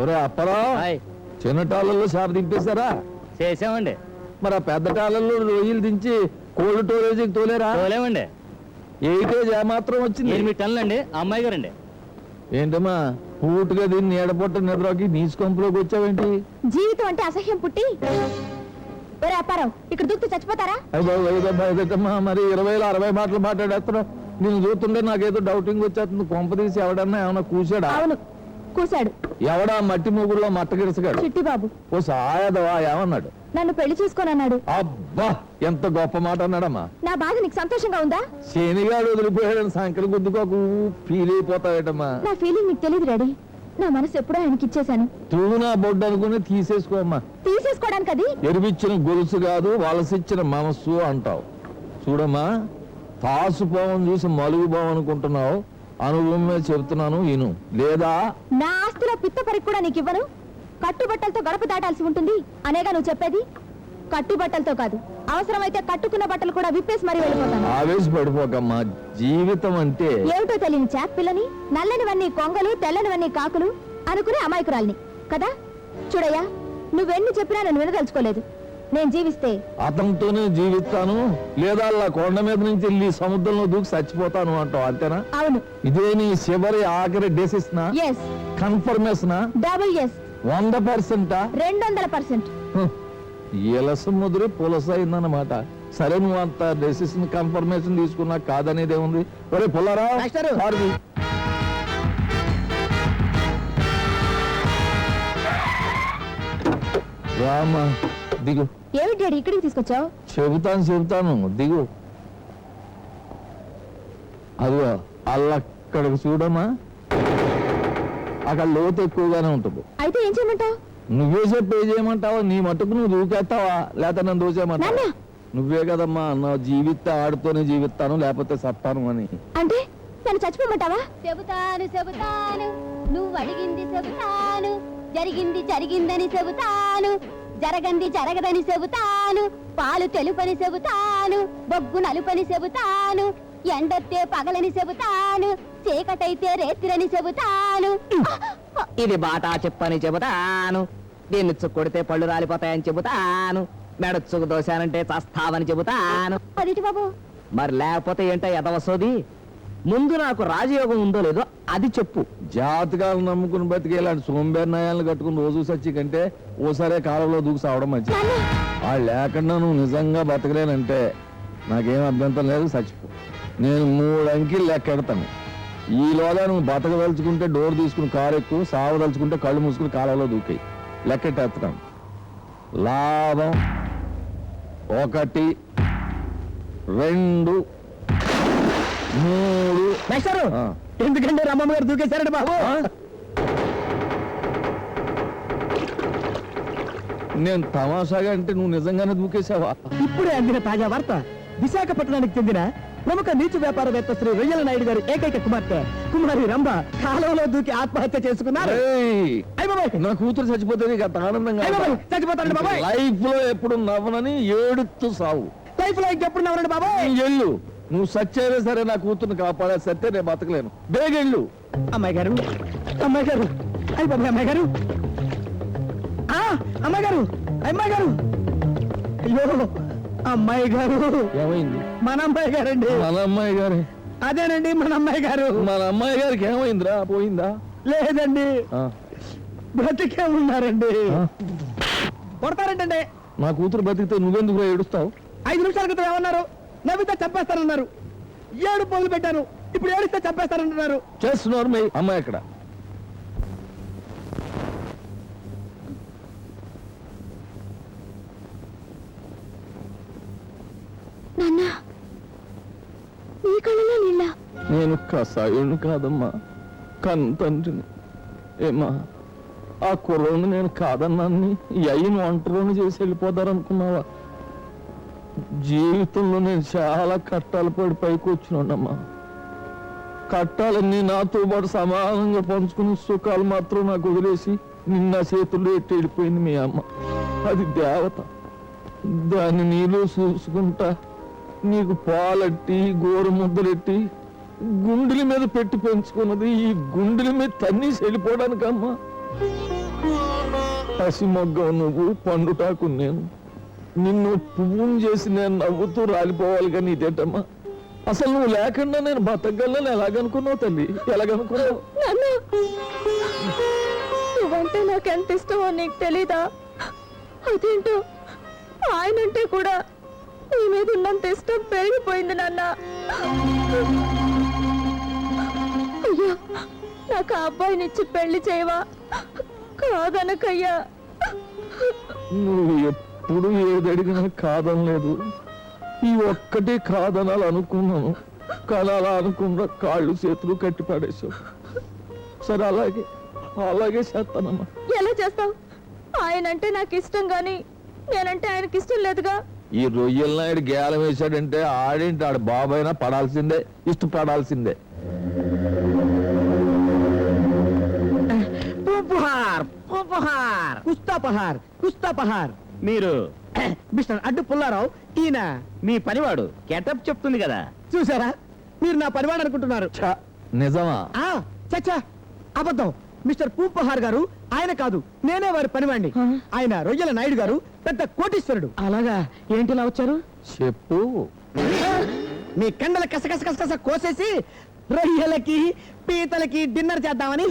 ఒరే అప్పరా, చిన్న టాళ్ళల్లో షాప్ దింపేశారా? చేసామండి. మరి ఆ పెద్ద టాళ్ళల్లో రొయ్యలు దించి కోల్డ్ స్టోరేజీకి తోలేరా? తోలేమండి. ఏటేజ్ ఏమాత్రం వచ్చింది? 8 టన్నులండి. అమ్మాయి గారండి. ఏంటమ్మా పూటుగా దీన్ని ఏడపొట్ట నిద్రకి నీచు కొంపులోకి వచ్చావేంటి? జీవితం అంటే అసహ్యం పుట్టి అప్పారావు ఇక్కడ దూక్తూ చచ్చిపోతారా? అమ్మా మరి 20లో 60 మాటలు మాట్లాడేస్తున్నావు. నేను చూస్తుంటే నాకేదో డౌటింగ్ వచ్చేస్తుంది. కొంప తీసి ఎవడన్నా ఏమన్నా కూసాడా? అవును కూశాడు. ఎవడా మట్టి మూగుల్లో మట్టగిరిసగాడు? చిట్టిబాబు. ఓ సాయదవా ఏమన్నాడు? నన్ను పెళ్లి చేసుకోనన్నాడు. అబ్బా ఎంత గొప్ప మాట అన్నాడమ్మా. నా బాధ నీకు సంతోషంగా ఉందా? శనిగాడు వదిలిపోయాడని సంకలు గుద్దుకోకు ఫీల్ అయిపోతావేటమ్మా. నా ఫీలింగ్ నీకు తెలియదు డాడీ. నా మనసు ఎప్పుడో ఆయనకి ఇచ్చేశాను. తూ నా బొడ్డు అనుకుని తీసేసుకోమ్మా. తీసేసుకోవడానికి అది ఎరివిచ్చిన గొలుసు కాదు వలసిచ్చిన మనస్సు అంటావు. చూడమ్మా, తాసుపోవం చూసి మలుగుపోవం అనుకుంటున్నావు. అనుభవం మీద చెబుతున్నాను ఇను. లేదా నా ఆస్తిలో పిత్త పరికి కూడా నీకు ఇవ్వను. కట్టుబట్టలతో గడప దాటాల్సి ఉంటుంది అనేగా నువ్వు చెప్పేది? కట్టుబట్టలతో కాదు, అవసరమైతే కట్టుకున్న బట్టలు కూడా విప్పేసి మరీ వెళ్ళిపోతాను. ఆవేశపడిపోకమ్మా. జీవితం అంటే ఏమిటో తెలియని చాప్ పిల్లని, నల్లనివన్నీ కొంగలు తెల్లనివన్నీ కాకులు అనుకునే అమాయకురాల్ని కదా. చూడయ్యా, నువ్వెన్ని చెప్పినా నేను వినదలుచుకోలేదు. నేను జీవిస్తే అతనితోనే జీవిస్తాను, లేదా అలా కొండ మీద నుంచి వెళ్ళి సముద్రంలో దూకి చచ్చిపోతాను అంటావు, అంతేనా? అవును. ఇదే నీ చివరి ఆఖరి డెసిషనా? ఎస్. కన్ఫర్మేషనా? Double yes. 100%? 200%. ఎలస ముదిరి పులస అయిందన్నమాట. సరే, నువ్వు అంత డెసిషన్ కన్ఫర్మేషన్ తీసుకున్నా కాదనేది ఏముంది? ఒరే పుల్లారా, రామా దిగు. ఏమిటి డాడీ ఇక్కడికి తీసుకొచ్చావు? చెబుతాను దిగు. అదిగో అల్లక్కడికి చూడమ్మా, అక్కడ లోతు ఎక్కువగానే ఉంటుంది. అయితే ఏం చేయమంటావు? నువ్వే చెప్పి ఏం చేయమంటావా? నీ మట్టుకు నువ్వు దూకేస్తావా లేకపోతే నన్ను దూచేయమంటావా? నువ్వే కదమ్మా అన్నావు, జీవిత ఆడుతోనే జీవిస్తాను లేకపోతే సత్తాను అని. అంటే నన్ను చచ్చిపోమంటావా? చెబుతాను నువ్వు అడిగింది చెబుతాను, జరిగింది జరిగిందని చెబుతాను, జరగంది జరగదని చెబుతాను, పాలు తెలుపని చెబుతాను, బొగ్గు నలుపని చెబుతాను, ఎండొత్తే పగలని చెబుతాను, చీకటైతే రేత్రిని చెబుతాను. ఇది బాటా చెప్పని చెబుతాను, దీన్ని కొడితే పళ్ళు రాలిపోతాయని చెబుతాను, మెడచ్చుకు దోశానంటే చస్తావని చెబుతాను. అదేంటి బాబు? మరి లేకపోతే ఏంటో ఎదవసోది. ముందు నాకు రాజయోగం ఉందో లేదో అది చెప్పు. జాతకాలు నమ్ముకుని బతికేలాంటి సోంబేర్నాయాలను కట్టుకుని రోజు సచ్చి కంటే ఓసారే కాలంలో దూకి సావడం మంచిది. వాళ్ళు లేకుండా నువ్వు నిజంగా బతకలేనంటే నాకేం అభ్యంతరం లేదు, చచ్చిపో. నేను 3 అంకెలు లెక్కెడతాను. ఈలోగా నువ్వు బతకదలుచుకుంటే డోర్ తీసుకుని కారు ఎక్కువ, సావదలుచుకుంటే కళ్ళు మూసుకుని కాలంలో దూకాయి. లెక్కెట్టేస్తాను. లాభం 1 2 3. ఎందుకంటే రమ్మమ్మ గారు దూకేశారండి బాబు. నేను తమాషాగా అంటే నువ్వు నిజంగానే దూకేశావా? ఇప్పుడే అందిన తాజా వార్త. విశాఖపట్నానికి చెందిన ప్రముఖ నీచు వ్యాపారవేత్త శ్రీ రొయ్యల నాయుడు గారి ఏకైక కుమార్తె కుమారి రంభ కాలంలో దూకి ఆత్మహత్య చేసుకున్నారు. నా కూతురు చచ్చిపోతే ఆనందంగా చచ్చిపోతారండి బాబాయ్. లైఫ్ లో ఎప్పుడు నవ్వనని ఏడుస్తూ సావు. లైఫ్ లో ఇంకెప్పుడు నవ్వరండి బాబాయ్. ఎల్లు, నువ్వు సచ్చైనా సరే నా కూతుర్ని కాపాడే సత్తే నేను బతకలేను. బేగెళ్ళు. అమ్మాయి గారు, అమ్మాయి గారు, అయ్యి బాబాయ్, అమ్మాయి గారు, అమ్మాయి గారు, అమ్మాయి గారు, అయ్యో అమ్మాయి గారు. ఏమైంది? మన అమ్మాయి గారండి. మన అమ్మాయి గారు? అదేనండి మన అమ్మాయి గారు. మన అమ్మాయి గారికి ఏమైందిరా? పోయిందా? లేదండి, బ్రతికే ఉన్నారండి. కొడతారంటండి. నా కూతురు బతికితే నువ్వెందుకు ఏడుస్తావు? 5 నిమిషాల క్రితం ఏమన్నారు? నవ్వితే చంపేస్తారన్నారు. 7 పోగులు పెట్టాను, ఇప్పుడు ఏడిస్తే చంపేస్తారంటున్నారు. చేస్తున్నారు మీ అమ్మాయి ఎక్కడ? నేను కసాయుని కాదమ్మా, కన్ను తండ్రిని. ఏమా ఆ కుర్రోని నేను కాదన్నాన్ని ఈ అయ్యను ఒంటరిని చేసి వెళ్ళిపోతారనుకున్నావా? జీవితంలో నేను చాలా కట్టాలు పడి పైకి వచ్చినానమ్మా. కట్టాలన్నీ నాతో పాటు సమానంగా పంచుకుని సుఖాలు మాత్రం నాకు వదిలేసి నిన్న చేతుల్లో ఎట్టి వెళ్ళిపోయింది మీ అమ్మ. అది దేవత. దాన్ని నీళ్ళు చూసుకుంటా నీకు పాలెట్టి గోరు ముద్దలెట్టి గుండెల మీద పెట్టి పెంచుకున్నది ఈ గుండెల మీద తన్నేసి వెళ్ళిపోవడానికమ్మా. పసి మొగ్గ నువ్వు, పండుటాకు నేను. నిన్ను పువ్వుని చేసి నేను నవ్వుతూ రాలిపోవాలి కానీ ఇదేంటమ్మా? అసలు నువ్వు లేకుండా నేను బతకగలను ఎలాగనుకున్నావు తల్లి, ఎలాగనుకున్నావు? నువ్వంటే నాకు ఎంత ఇష్టమో నీకు తెలీదా? అదేంటో ఆయనంటే కూడా నీ మీద ఉన్నంత ఇష్టం పెరిగిపోయింది నాన్న. అయ్యా, నాకు ఆ అబ్బాయినిచ్చి పెళ్లి చేయవా? కాదనకయ్యా. నువ్వు ఎప్పుడు ఏదడిగినా కాదనలేదు. ఈ ఒక్కటే కాదనాలు అనుకున్నాను, కానీ అలా అనుకున్న కాళ్ళు చేతులు కట్టి పడేసావు. సరే, అలాగే అలాగే చేస్తానమ్మా. ఎలా చేస్తావు? ఆయనంటే నాకు ఇష్టం గాని నేనంటే ఆయనకి ఇష్టం లేదుగా. ఈ రొయ్యల నాయుడు గేలం వేశాడంటే ఆడేంటి, ఆడు బాబైనా పడాల్సిందే, ఇష్టపడాల్సిందే. కుస్తాపహార్. మీరు మిస్టర్ అడ్డు పుల్లారావు, ఈయన మీ పనివాడు గెటప్ చెప్తుంది కదా. చూసారా, మీరు నా పనివాడు అనుకుంటున్నారు. ఛ, నిజమా? చచ్చా, అబద్ధం. మిస్టర్ పూపహార్ గారు ఆయన కాదు, నేనే వారి పనివాడిని. ఆయన రొయ్యల నాయుడు గారు, పెద్ద కోటీశ్వరుడు. అలాగా? ఏంటిలా వచ్చారు? చెప్పు. మీ కండల కసకస కోసేసి రొయ్యలకి పీతలకి డిన్నర్ చేద్దామని.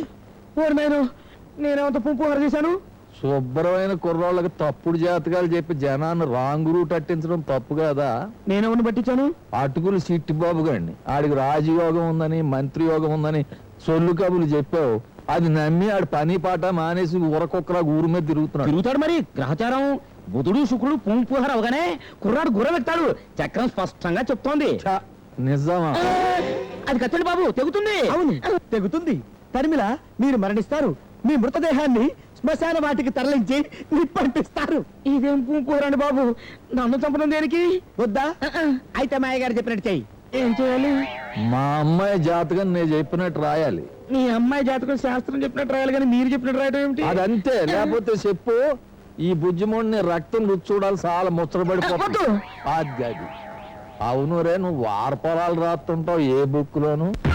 నేనేమంత పూపహార్ చేశాను? శుభ్రమైన కుర్రోళ్ళకి తప్పుడు జాతకాలు చెప్పి జనాన్ని రాంగ్ రూట్ అట్టించడం తప్పు కదా. నేనేమన్నా పట్టించాను? అటుకులు సిట్టిబాబు గారిని, ఆడికి రాజయోగం ఉందని, మంత్రి యోగం ఉందని సొల్లు కబులు చెప్పావు. అది నమ్మి ఆడి పని పాట మానేసి ఊరకొక్కలా ఊరి మీద తిరుగుతాడు. మరి గ్రహచారం బుధుడు శుక్రుడు పూంపుహార్ అవగానే కుర్రాడు గుర్రవెత్తాడు. చక్రం స్పష్టంగా చెప్తోంది. ఛ, నిజమా? అది కత్తండి బాబు, తెగుతుంది. అవును, తెగుతుంది. తరిమిల మీరు మరణిస్తారు. మీ మృతదేహాన్ని శ్మశాన వాటికి తరలించి నిప్పంటిస్తారు. ఇదేం పూంపుహారండి బాబు, నన్ను చంపడం దేనికి? వద్దా? అయితే మాయ గారు చెప్పినట్టు చెయ్యి. ఏం చేయాలి? మా అమ్మాయి జాతకం నేను చెప్పినట్టు రాయాలి. మీ అమ్మాయి జాతకం శాస్త్రం చెప్పినట్టు రాయాలి కానీ మీరు చెప్పినట్టు రాయటం ఏమిటి? అదంతే, లేకపోతే చెప్పు. ఈ బుజ్జిమోడిని రక్తం రుచి చూడాలి, చాలా ముచ్చటపడిపోతుంది. అది అవును రే, నువ్వు వారపొలాలు రాస్తుంటావు ఏ బుక్ లోను.